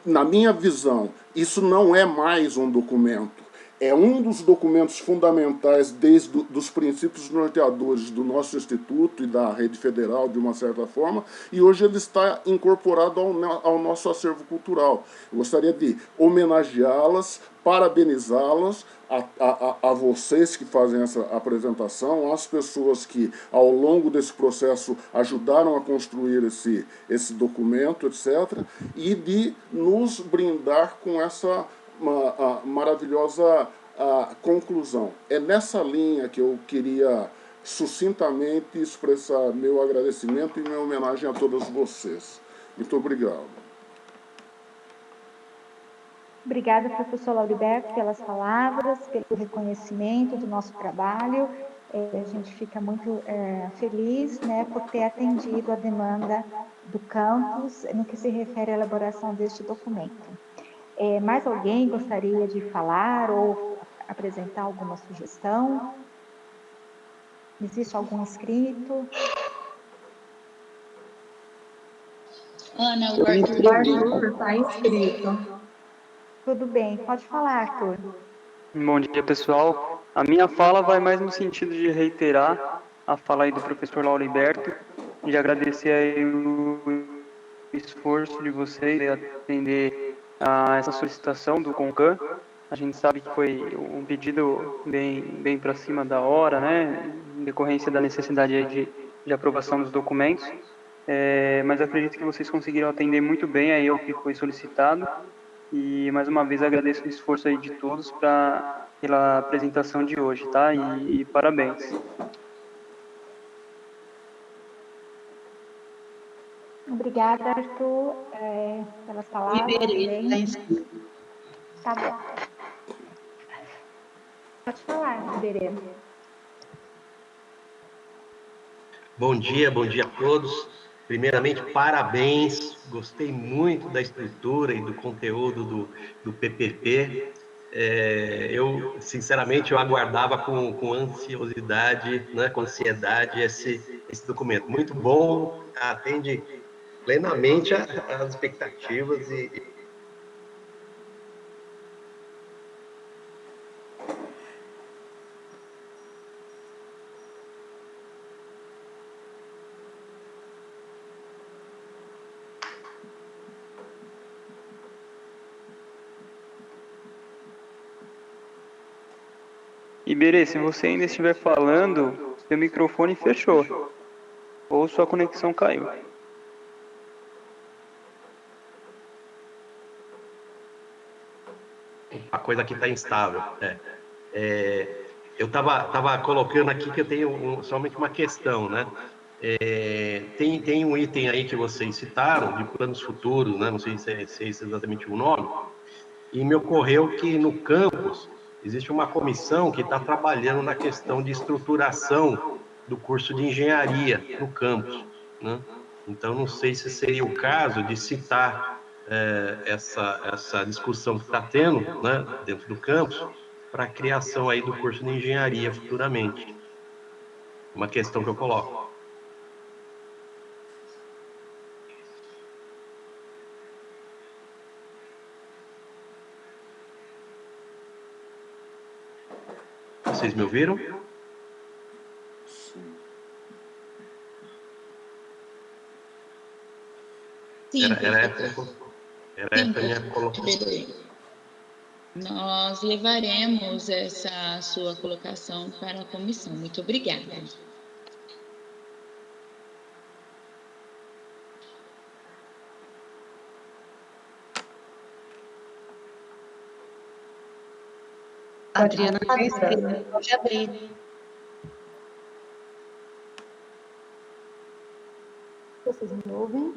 Na minha visão, isso não é mais um documento. É um dos documentos fundamentais desde os princípios norteadores do nosso instituto e da rede federal, de uma certa forma, e hoje ele está incorporado ao nosso acervo cultural. Eu gostaria de homenageá-las, parabenizá-las, a vocês que fazem essa apresentação, às pessoas que, ao longo desse processo, ajudaram a construir esse documento, etc., e de nos brindar com essa maravilhosa conclusão. É nessa linha que eu queria sucintamente expressar meu agradecimento e minha homenagem a todas vocês. Muito obrigado. Obrigada, professor Lauriberto, pelas palavras, pelo reconhecimento do nosso trabalho. A gente fica muito feliz, né, por ter atendido a demanda do campus no que se refere à elaboração deste documento. Mais alguém gostaria de falar ou apresentar alguma sugestão? Existe algum inscrito? Ana, o Arthur está inscrito. Tudo bem, pode falar, Arthur. Bom dia, pessoal. A minha fala vai mais no sentido de reiterar a fala aí do professor Lauriberto, de agradecer aí o esforço de vocês em atender a essa solicitação do CONCAN. A gente sabe que foi um pedido bem para cima da hora, né, em decorrência da necessidade aí de aprovação dos documentos, mas acredito que vocês conseguiram atender muito bem aí ao que foi solicitado. E, mais uma vez, agradeço o esforço aí de todos pela apresentação de hoje, tá? E parabéns. Obrigada, Arthur, pelas palavras também. Tá bom. Pode falar, Iberê. Bom dia a todos. Primeiramente, parabéns. Gostei muito da estrutura e do conteúdo do PPP. Eu, sinceramente, eu aguardava com ansiosidade, né, com ansiedade esse documento. Muito bom, atende plenamente às expectativas Iberê, se você ainda estiver falando, seu microfone fechou, ou sua conexão caiu. a coisa aqui está instável. Eu estava colocando aqui que eu tenho somente uma questão, né? Tem um item aí que vocês citaram, de planos futuros, né? Não sei se é exatamente o nome, e me ocorreu que no campus existe uma comissão que está trabalhando na questão de estruturação do curso de engenharia no campus, né? Então, não sei se seria o caso de citar essa discussão que está tendo, né, dentro do campus, para a criação aí do curso de engenharia futuramente. Uma questão que eu coloco. Vocês me ouviram? Sim, Era essa a minha colocação. Nós levaremos essa sua colocação para a comissão. Muito obrigada. Adriana, pode abrir. Vocês me ouvem?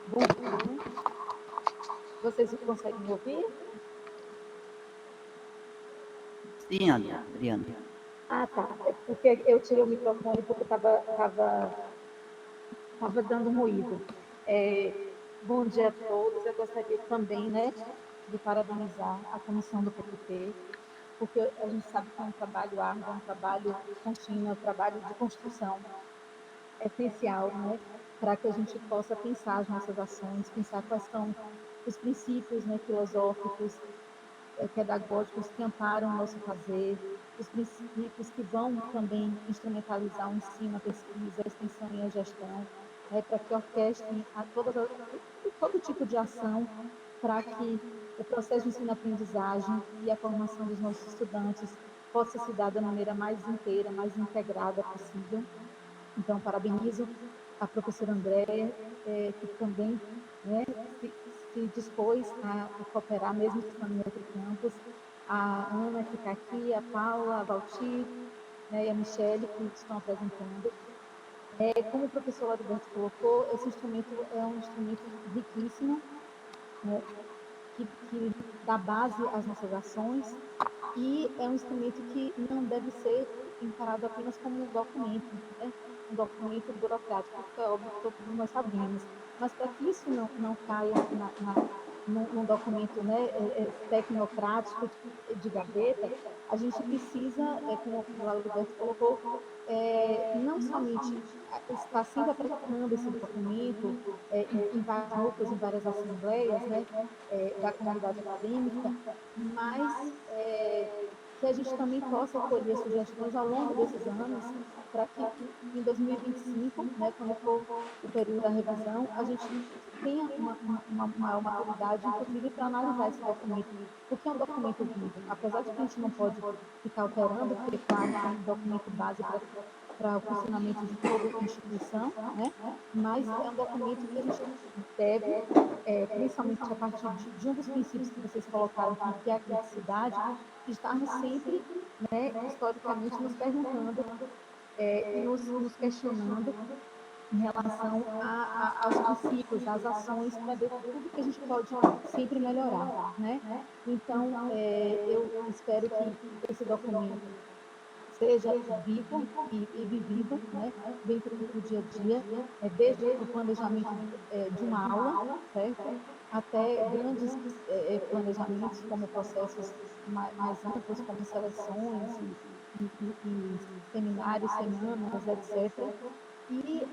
Bom dia. Vocês conseguem me ouvir? Sim, Adriana. Ah, tá. É porque eu tirei o microfone porque estava dando ruído. Bom dia a todos. Eu gostaria também, né, de parabenizar a comissão do PPP, porque a gente sabe que é um trabalho árduo, é um trabalho contínuo, é um trabalho de construção essencial, né, para que a gente possa pensar as nossas ações, pensar quais são os princípios, né, filosóficos, pedagógicos que amparam o nosso fazer, os princípios que vão também instrumentalizar o ensino, a pesquisa, a extensão e a gestão, né, para que orquestrem todo tipo de ação para que o processo de ensino-aprendizagem e a formação dos nossos estudantes possa se dar da maneira mais inteira, mais integrada possível. Então, parabenizo a professora Andréia, que também, né, se dispôs a cooperar, mesmo estando em outro campus, a Ana, que está aqui, a Paula, a Valtir, né, e a Michele, que estão apresentando. Como o professor Alberto colocou, esse instrumento é um instrumento riquíssimo, né, que dá base às nossas ações, e é um instrumento que não deve ser encarado apenas como um documento, né? Um documento burocrático, que é óbvio que todos nós sabemos, mas para que isso não caia num documento, né, tecnocrático de gaveta, a gente precisa, como o Alberto colocou, não somente estar sempre aplicando esse documento em vários núcleos, em várias assembleias, né, da comunidade acadêmica, mas que a gente também possa colher sugestões ao longo desses anos, para que em 2025, né, quando for o período da revisão, a gente tenha uma maior maturidade, inclusive para analisar esse documento, porque é um documento vivo, apesar de que a gente não pode ficar alterando, porque, claro, que é um documento base para o funcionamento de toda instituição, né? Mas é um documento que a gente deve, principalmente a partir de um dos princípios que vocês colocaram, que é a criticidade, estar sempre, né, historicamente, nos perguntando e nos questionando em relação aos princípios, às ações, para ver tudo que a gente pode sempre melhorar, né? Então, eu espero que esse documento seja vivo e vivido, né, dentro do dia a dia, desde o planejamento de uma aula, certo? Até grandes planejamentos, como processos mais amplos, como seleções e seminários, semanas, etc. E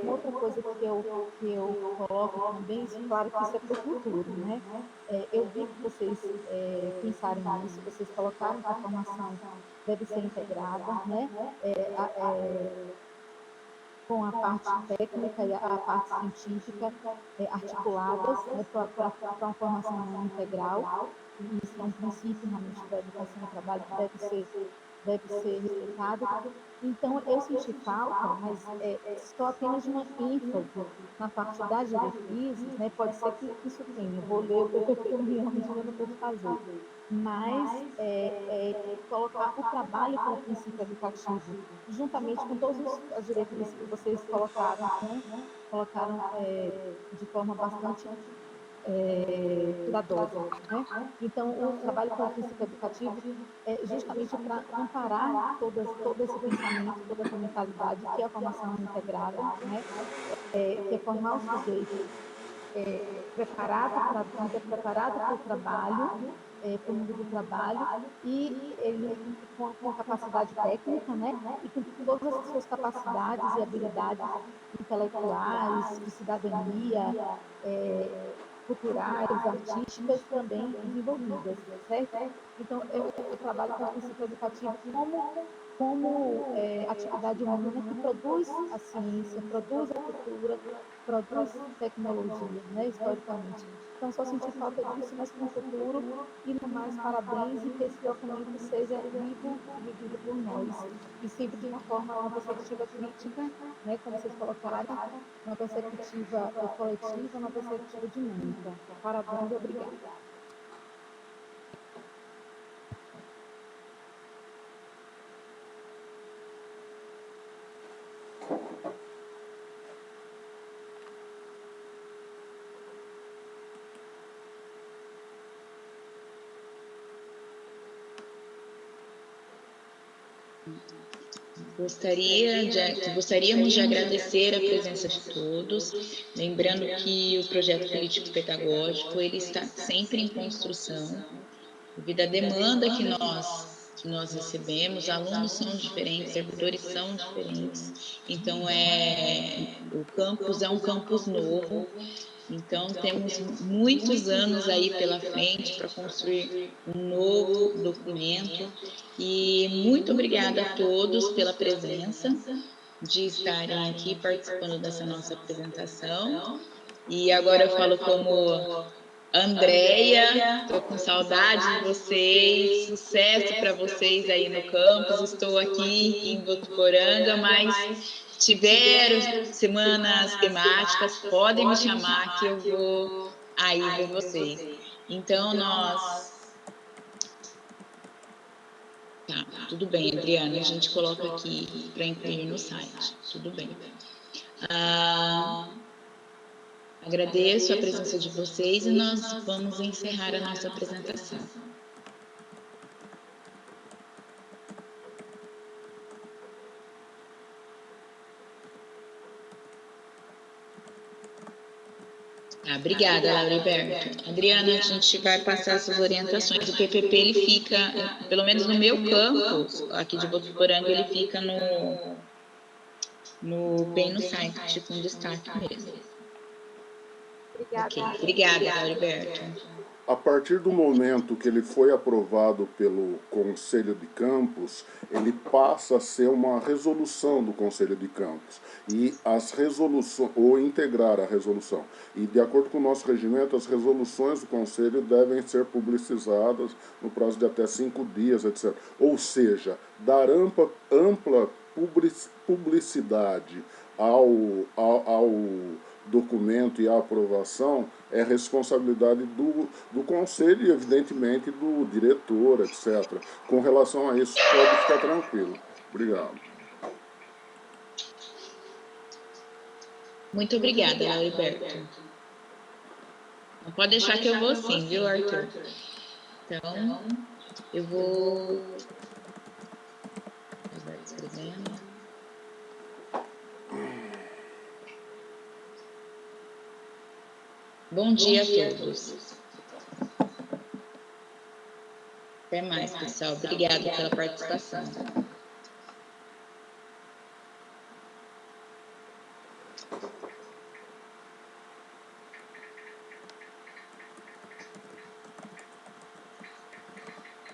uma outra coisa que eu coloco também, claro que isso é para o futuro, né? Eu vi que vocês pensaram nisso, vocês colocaram que a formação deve ser integrada, né? Com a parte técnica e a parte científica articuladas, né, para uma formação integral. E isso é um princípio realmente da educação e trabalho que deve ser respeitado. Então, eu senti falta, mas só apenas de uma ênfase na parte das diretrizes, né? Pode ser que isso tenha, eu vou ler o PPP no realmente ainda não pude fazer, mas colocar o trabalho como princípio educativo, juntamente com todas as diretrizes que vocês colocaram, né? Colocaram de forma bastante cuidadosa, né? Então, o trabalho com o princípio educativo é justamente para amparar todo esse pensamento, toda essa mentalidade que é a formação integrada, né? Que é formar o sujeito preparado para a vida, preparado para o trabalho, para o mundo do trabalho, e ele com capacidade técnica, né? E com todas as suas capacidades e habilidades intelectuais, de cidadania, culturais, artísticas também desenvolvidas, certo? Então, eu trabalho com o princípio educativo como atividade humana que produz a ciência, produz a cultura, produz tecnologia, né, historicamente. Então, só senti falta disso, mas para o futuro, e no mais, parabéns, e que esse documento seja vivo e vivido por nós, e sempre de uma perspectiva crítica, né, como vocês colocaram, uma perspectiva coletiva, uma perspectiva dinâmica. Parabéns e obrigada. Gostaríamos de agradecer a presença de todos, lembrando que o projeto político-pedagógico ele está sempre em construção, devido à demanda que nós recebemos. Alunos são diferentes, servidores são diferentes, então o campus é um campus novo. Então, temos muitos anos aí pela frente para construir um novo documento. E muito obrigada a todos pela presença, de estarem aqui participando dessa nossa apresentação. E agora eu falo como Andréia, estou com saudade de vocês, sucesso para vocês aí no campus. Estou aqui em Votuporanga, mas tiver semanas temáticas, podem me chamar que eu vou aí ver vocês. Então, Tá, tudo bem, Adriana, a gente coloca aqui para incluir no site, tudo bem. Agradeço a presença de vocês e nós vamos encerrar a nossa apresentação. Obrigada, Lauriberto. Adriana, a gente vai passar essas orientações. O PPP, ele fica, pelo menos no meu campus, aqui de Votuporanga, ele fica bem no site, com destaque mesmo. Obrigada. Obrigada, Lauriberto. A partir do momento que ele foi aprovado pelo Conselho de Campus, ele passa a ser uma resolução do Conselho de Campus. E as resoluções, ou integrar a resolução. E de acordo com o nosso regimento, as resoluções do Conselho devem ser publicizadas no prazo de até 5 dias, etc. Ou seja, dar ampla publicidade ao documento e a aprovação é responsabilidade do Conselho e, evidentemente, do diretor, etc. Com relação a isso, pode ficar tranquilo. Obrigado. Muito obrigada, Lauriberto. Não pode deixar que eu vou sim, viu, Arthur? Então, eu vou... Lauriberto escrevendo. Bom dia a todos. Até mais, pessoal. Obrigada pela participação.